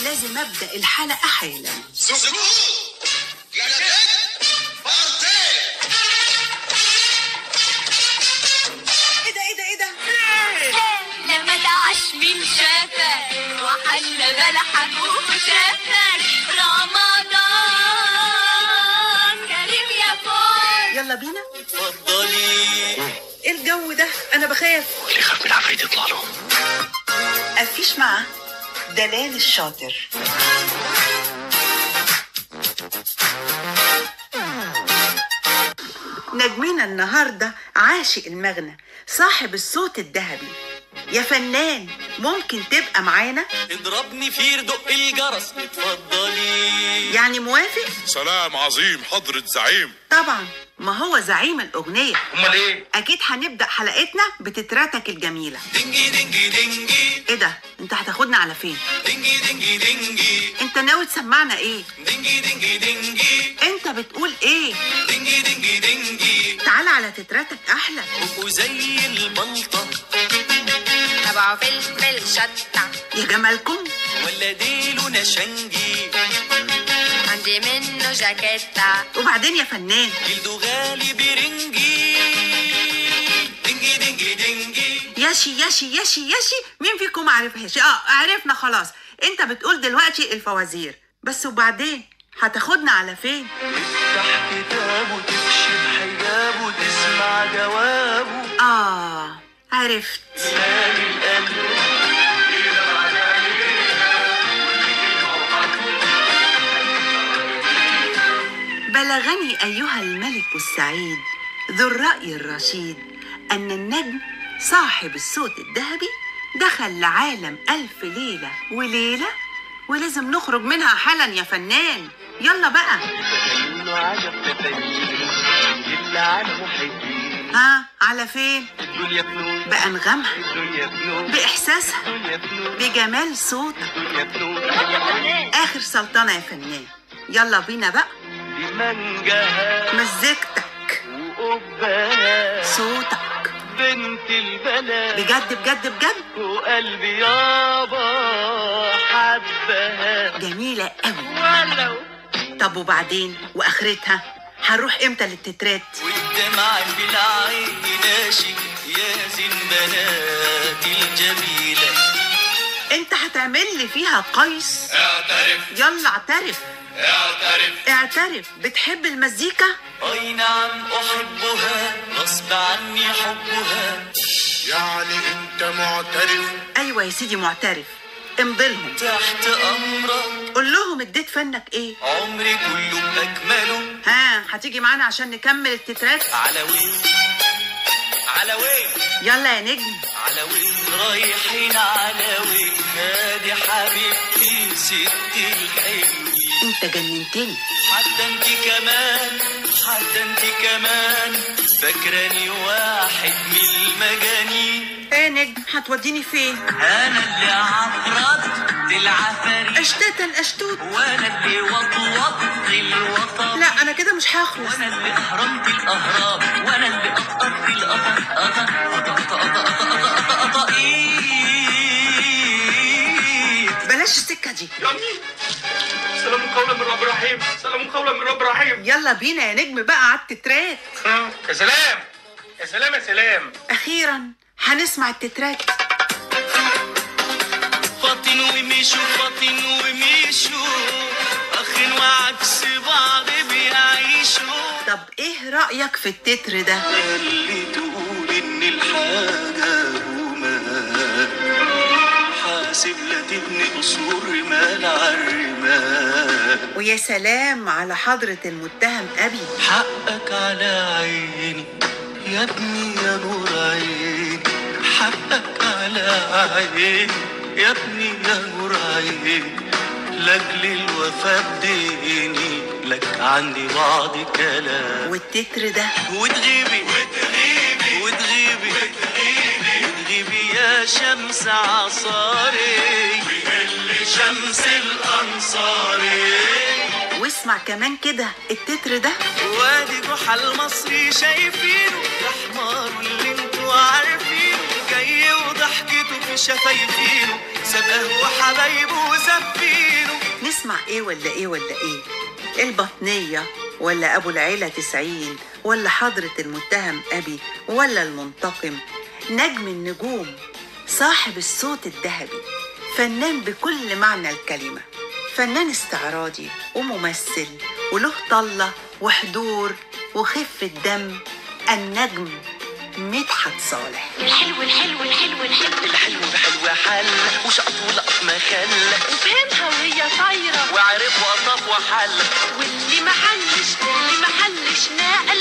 لازم ابدا الحلقه حالا. ايه ده لما تعش من شافك وحل بلحك وشافك رمضان كريم يا فول. يلا بينا. اتفضلي. ايه الجو ده؟ انا بخاف. واللي يخاف من العفريت يطلع له. أفيش معاه دلال الشاطر. نجمنا النهاردة عاشق المغنى، صاحب الصوت الذهبي. يا فنان ممكن تبقى معانا؟ اضربني فير دق الجرس. اتفضلي. يعني موافق؟ سلام عظيم حضرة زعيم. طبعا، ما هو زعيم الأغنية. امال ايه؟ أكيد هنبدأ حلقتنا بتتراتك الجميلة. دنجي دنجي دنجي. إيه ده؟ أنت هتاخدنا على فين؟ دنجي دنجي دنجي. أنت ناوي تسمعنا إيه؟ دنجي دنجي دنجي. أنت بتقول إيه؟ دنجي دنجي دنجي. تعال على تتراتك أحلى. وزي البلطة تبعه فلفل شطة يا جمالكم. ولا ديله نشنجي. عندي منه جاكيتة. وبعدين يا فنان، جلده غالي برنجي. دنجي دنجي دنجي. ياشي مين فيكم عارفهاش؟ عرفنا خلاص. انت بتقول دلوقتي الفوازير بس، وبعدين هتاخدنا على فين؟ تفتح كتابه تكشف حجابه تسمع جوابه. عرفت. بلغني أيها الملك السعيد ذو الرأي الرشيد أن النجم صاحب الصوت الذهبي دخل لعالم ألف ليلة وليلة، ولازم نخرج منها حالا يا فنان. يلا بقى. على فين؟ بأنغامها، بإحساسها، بجمال صوتك. آخر سلطنة يا فنان. يلا بينا بقى. مزيكتك صوتك بنت البلد بجد وقلبي يابا حبها جميلة قوي. ولو طب وبعدين واخرتها هنروح امتى للتترات؟ والدمع في العين ناشي يا زنبلات الجميلة. انت هتعمل لي فيها قيس؟ اعترف. يلا اعترف. اعترف. بتحب المزيكا؟ اي نعم احبها غصب عني حبها. يعني انت معترف؟ ايوه يا سيدي معترف. امضلهم. تحت امرك. قول لهم اديت فنك ايه؟ عمري كله باكمله. هتيجي معانا عشان نكمل التترات؟ على وين يلا يا نجم. على وين رايحين على وين؟ هادي حبيبتي ستي الحلوين. انت جننتني. حتى انت كمان فاكراني واحد من المجانين. ايه نجم هتوديني فين؟ انا اللي عفرت العفاريت اشتوت وانا اللي وطوطت الوطن. لا انا كده مش هخلص. وانا اللي اهرمت الاهرام وانا اللي قطقت بلاش السكه دي. سلام قولا من رب رحيم. سلام قولا من رب رحيم. يلا بينا يا نجم بقى على التترات. يا سلام يا سلام يا سلام. اخيرا هنسمع التترات. فاطن ومشوا اخين وعكس بعض بيعيشوا. طب ايه رأيك في التتر ده؟ اللي تقول ان الحاجة ومال حاسب لا تبني قصور مال عالرمال. ويا سلام على حضرة المتهم أبي. حقك على عيني يا ابني يا نور عيني. حقك على عيني يا ابني يا نور عيني. لاجل الوفا بديني لك عندي بعض كلام. والتتر ده وتغيبي يا شمس عصاري ويهل شمس الأنصاري. واسمع كمان كده التتر ده. وادي جحا المصري شايفينه ده حمار اللي انتوا عارفينه جاي وضحكته في شفايفينه سابقه وحبايبه وزفينه. اسمع ايه ولا ايه ولا ايه؟ البطنية ولا ابو العيلة 90 ولا حضرة المتهم ابي ولا المنتقم؟ نجم النجوم، صاحب الصوت الذهبي، فنان بكل معنى الكلمة، فنان استعراضي وممثل وله طلة وحضور وخفة دم، النجم مدحت صالح. الحلو الحلو الحلو الحلو الحلو بحلوة حل وشقط ولقط ما خل، وفهمها وهي طايرة وعرف وقطف وحل، واللي محلش ناقل